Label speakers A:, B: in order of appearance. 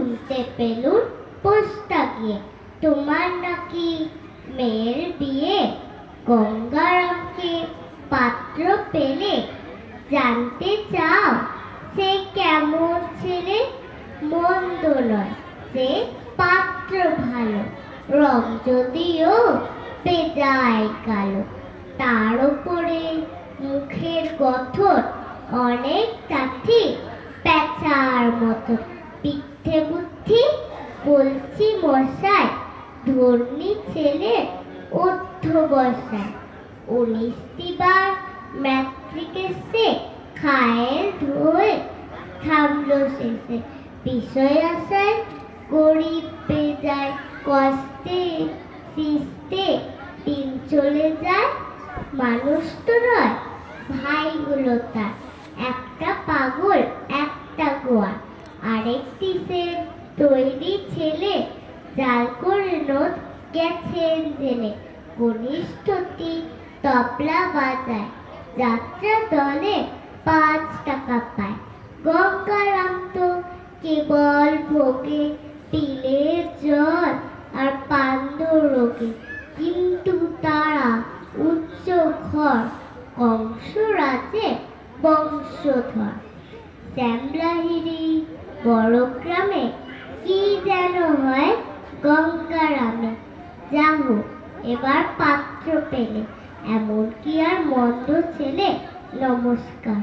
A: শুনতে পেলুম পোস্টা গিয়ে তোমার নাকি মেয়ের বিয়ে। গঙ্গারামকে পাত্র পেলে জানতে চাও সে কেমন ছেলে? মন্দ নয়, সে পাত্র ভালো, রং যদিও বেজায় কালো। তার উপরে মুখের গঠন অনেকটা ঠিক পেঁচার মতো। পিঠে বুদ্ধি, বলছি মশাই, ধর্মী ছেলে অধ্যবসায়। 19বার ম্যাট্রিকে সে খায়ের ধোয়ে থামলো শেষে। বিষয় আশায় গরিব বেজায় কষ্টে সৃষ্টে দিন চলে যায়। মানুষ তো নয় ভাইগুলো তার, একটা পাগল একটা গোয়া। আরেকটি সে তৈরি ছেলে, জাল করে নোট গেছেন জেলে। কনিষ্ঠটি তবলা বাজায়, যাত্রা দলে 5 টাকা পায়। গঙ্গারাম তো কেবল ভোগে তিলের জল আর পান্ডুরোগে, কিন্তু তারা উচ্চ ঘর, কংস রাজে বংশধর। শ্যামলাহিরি বড় গ্রামে কি যেন হয় গঙ্গারামে। যা হোক, এবার পাত্র পেলে, এমন কি আর মন্দ ছেলে। নমস্কার।